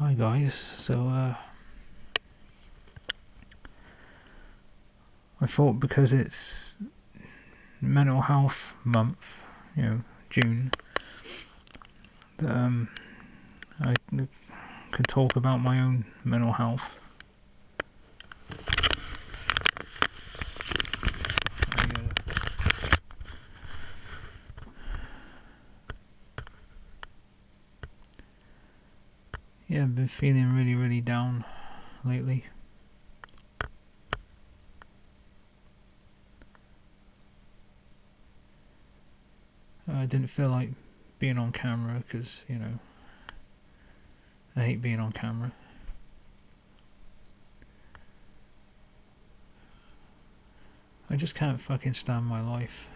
Hi guys, so I thought because it's mental health month, June, that I could talk about my own mental health. I've been feeling really down lately. I didn't feel like being on camera because, I hate being on camera. I just can't fucking stand my life.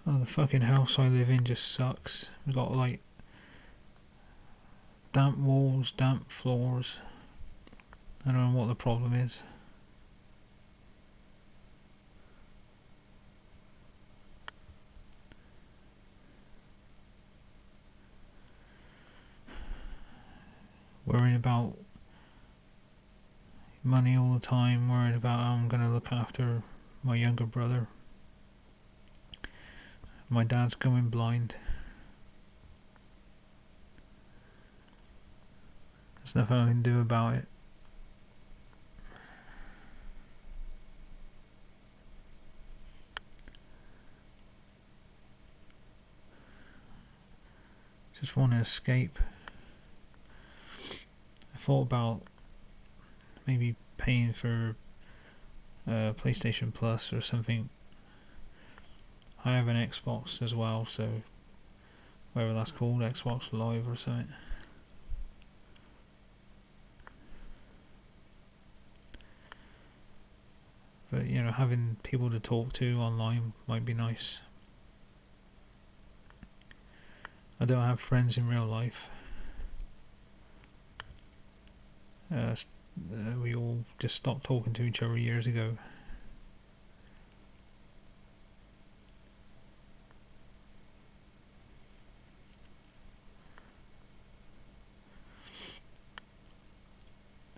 The fucking house I live in just sucks. We've got like damp walls, damp floors. I don't know what the problem is. Worrying about money all the time, worried about how I'm going to look after my younger brother. My dad's going blind. There's nothing I can do about it. Just want to escape. I thought about maybe paying for PlayStation Plus or something. I have an Xbox as well, so whatever that's called, Xbox Live or something. But having people to talk to online might be nice. I don't have friends in real life. We all just stopped talking to each other years ago.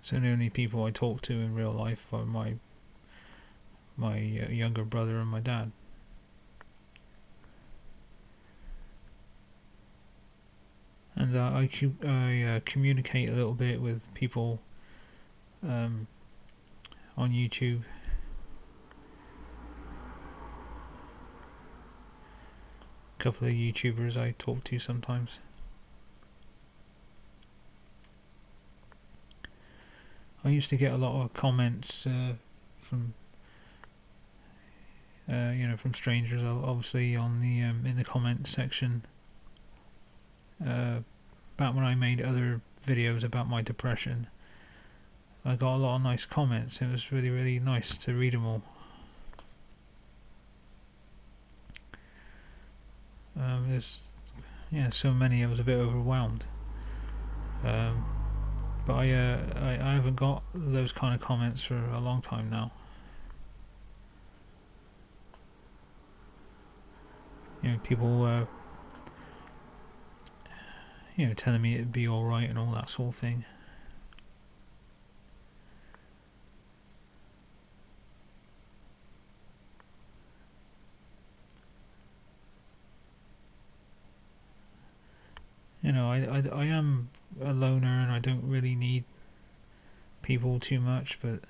So the only people I talk to in real life are my younger brother and my dad. And I communicate a little bit with people on YouTube. A couple of YouTubers I talk to sometimes. I used to get a lot of comments from from strangers, obviously on the in the comments section. Back when I made other videos about my depression, I got a lot of nice comments. It was really nice to read them all. There's so many. I was a bit overwhelmed. But I haven't got those kind of comments for a long time now. People telling me it'd be alright and all that sort of thing. I am a loner and I don't really need people too much, but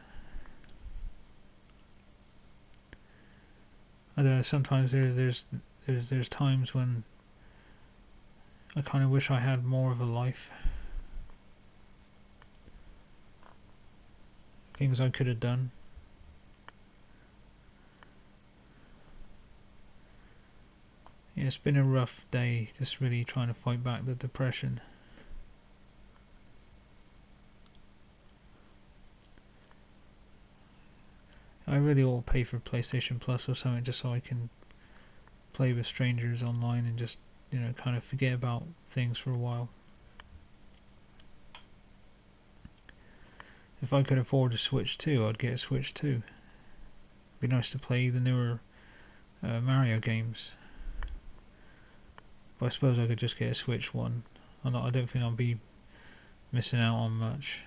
I don't know, sometimes there's times when I kind of wish I had more of a life. Things I could have done. It's been a rough day, just really trying to fight back the depression. I really ought to pay for PlayStation Plus or something just so I can play with strangers online and just, kind of forget about things for a while. if I could afford a Switch 2, I'd get a Switch 2. It'd be nice to play the newer Mario games. But I suppose I could just get a Switch 1. I don't think I'll be missing out on much.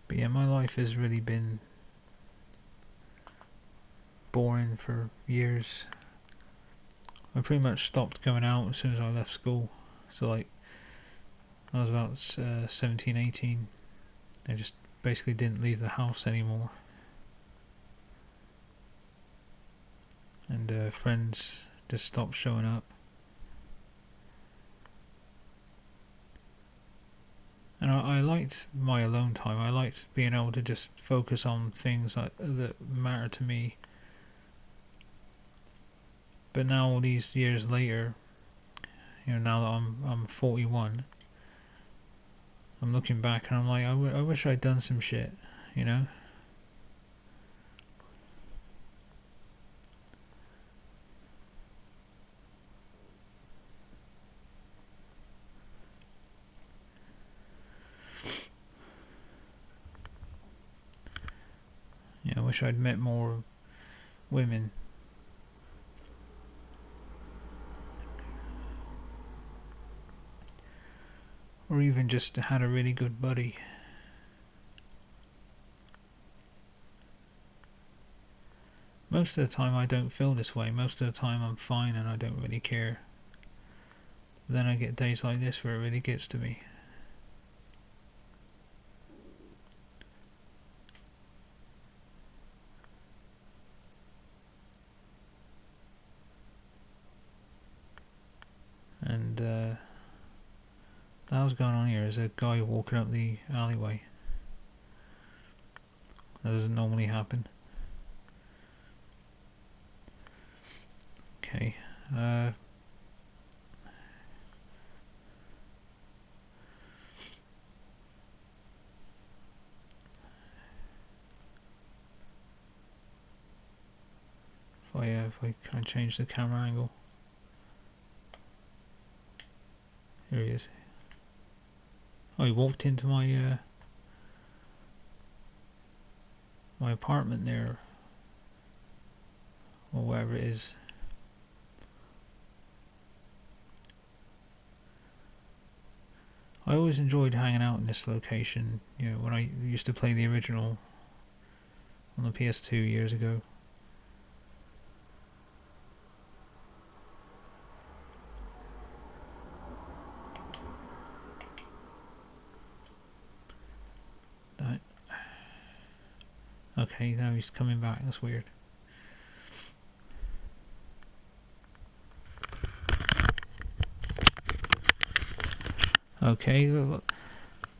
But yeah, my life has really been boring for years. I pretty much stopped going out as soon as I left school. So like, I was about 17, 18. I just basically didn't leave the house anymore. And friends just stopped showing up. And I liked my alone time. I liked being able to just focus on things that matter to me. But now, all these years later, you know, now that I'm 41, I'm looking back and I'm like, I wish I'd done some shit, you know. Yeah, I wish I'd met more women. Or even just had a really good buddy. Most of the time I don't feel this way. Most of the time I'm fine and I don't really care. But then I get days like this where it really gets to me. And that was going on here. There's a guy walking up the alleyway. That doesn't normally happen. Okay. If I kind of change the camera angle. Here he is. Oh, he walked into my my apartment there, or wherever it is. I always enjoyed hanging out in this location. You know, when I used to play the original on the PS2 years ago. Okay, now he's coming back. That's weird. Okay, look,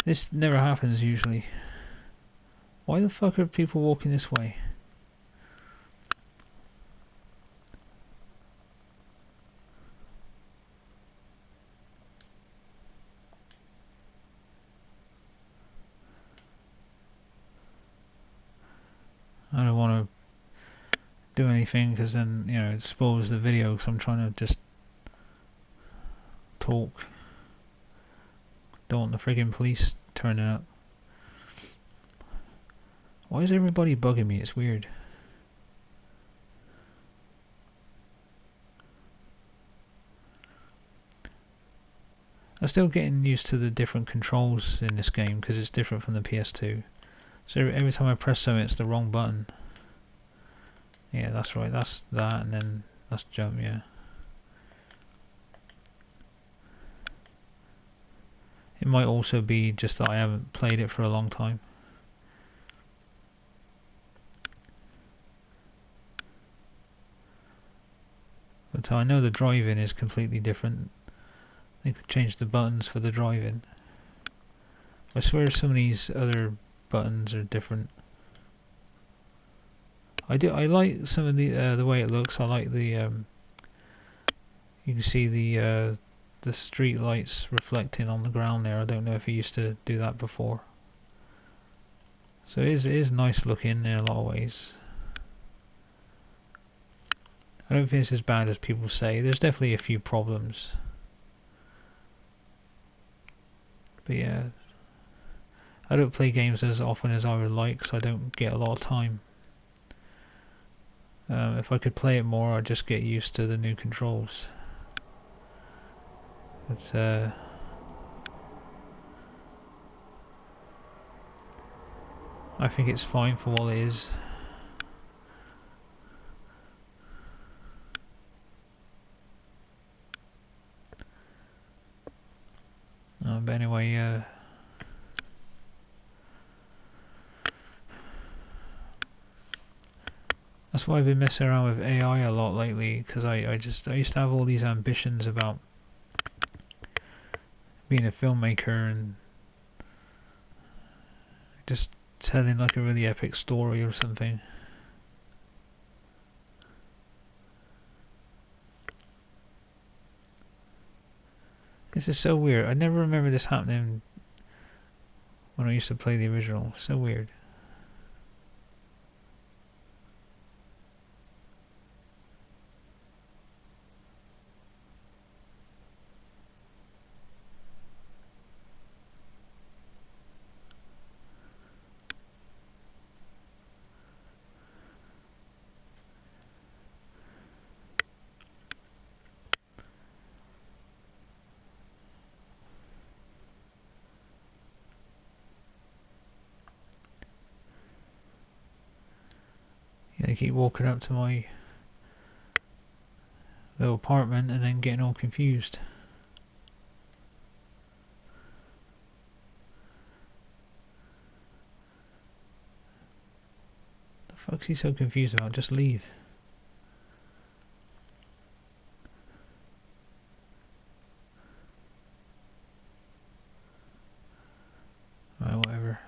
this never happens usually. Why the fuck are people walking this way? I don't want to do anything because then, you know, it spoils the video because I'm trying to just talk. Don't want the friggin' police turning up. Why is everybody bugging me? It's weird. I'm still getting used to the different controls in this game because it's different from the PS2. So every time I press something, it's the wrong button. Yeah, that's right. That's that, and then that's jump. Yeah. It might also be just that I haven't played it for a long time. But I know the driving is completely different. They could change the buttons for the driving. I swear some of these other buttons are different. I like some of the way it looks. I like the you can see the the street lights reflecting on the ground there. I don't know if it used to do that before. So it is nice looking in a lot of ways. I don't think it's as bad as people say. There's definitely a few problems. But yeah, I don't play games as often as I would like, so I don't get a lot of time. If I could play it more, I'd just get used to the new controls. It's I think it's fine for what it is. But anyway, that's why I've been messing around with AI a lot lately, because I used to have all these ambitions about being a filmmaker and just telling like a really epic story or something. This is so weird. I never remember this happening when I used to play the original. So weird. Yeah, they keep walking up to my little apartment and then getting all confused. The fuck's he so confused about? Just leave. Right, whatever.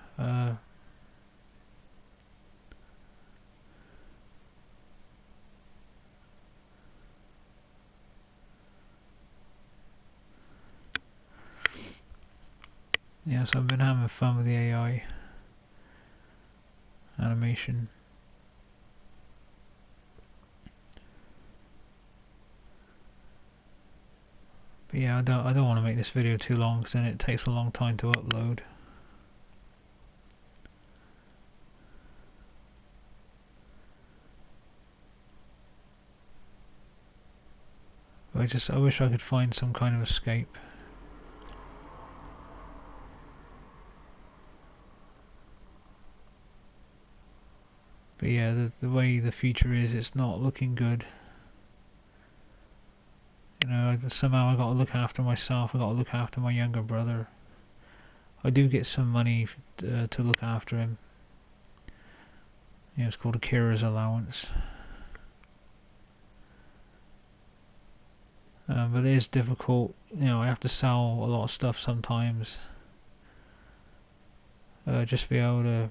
Yeah, so I've been having fun with the AI animation. But yeah, I don't want to make this video too long, because then it takes a long time to upload. But I wish I could find some kind of escape. But yeah, the way the future is, it's not looking good. You know, somehow I got to look after myself. I got to look after my younger brother. I do get some money to look after him. You know, it's called a carer's allowance. But it is difficult. You know, I have to sell a lot of stuff sometimes. Just to be able to,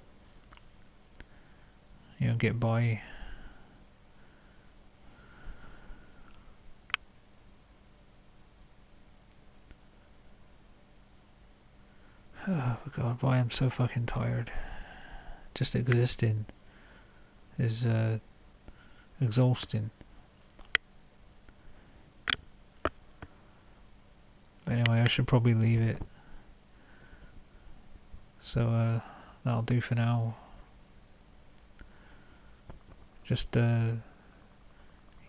you know, get by. Oh god, why I'm so fucking tired. Just existing is exhausting. But anyway, I should probably leave it. So that'll do for now. Just you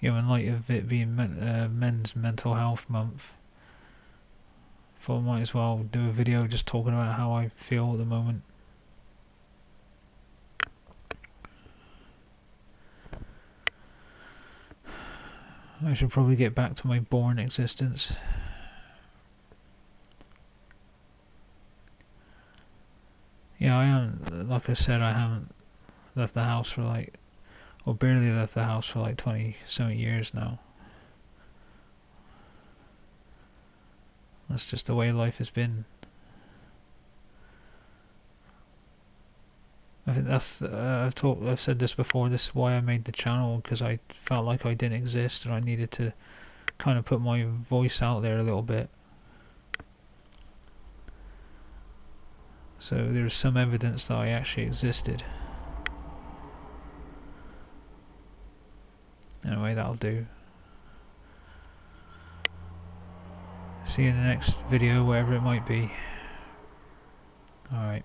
know, in light of it being Men's Mental Health Month, thought I might as well do a video just talking about how I feel at the moment. I should probably get back to my boring existence. Yeah, I haven't, like I said, I haven't left the house for like, or barely left the house for like 20-something years now. That's just the way life has been. I think that's I've said this before. This is why I made the channel, because I felt like I didn't exist and I needed to kind of put my voice out there a little bit. So there's some evidence that I actually existed. Anyway, that'll do. See you in the next video, wherever it might be. Alright.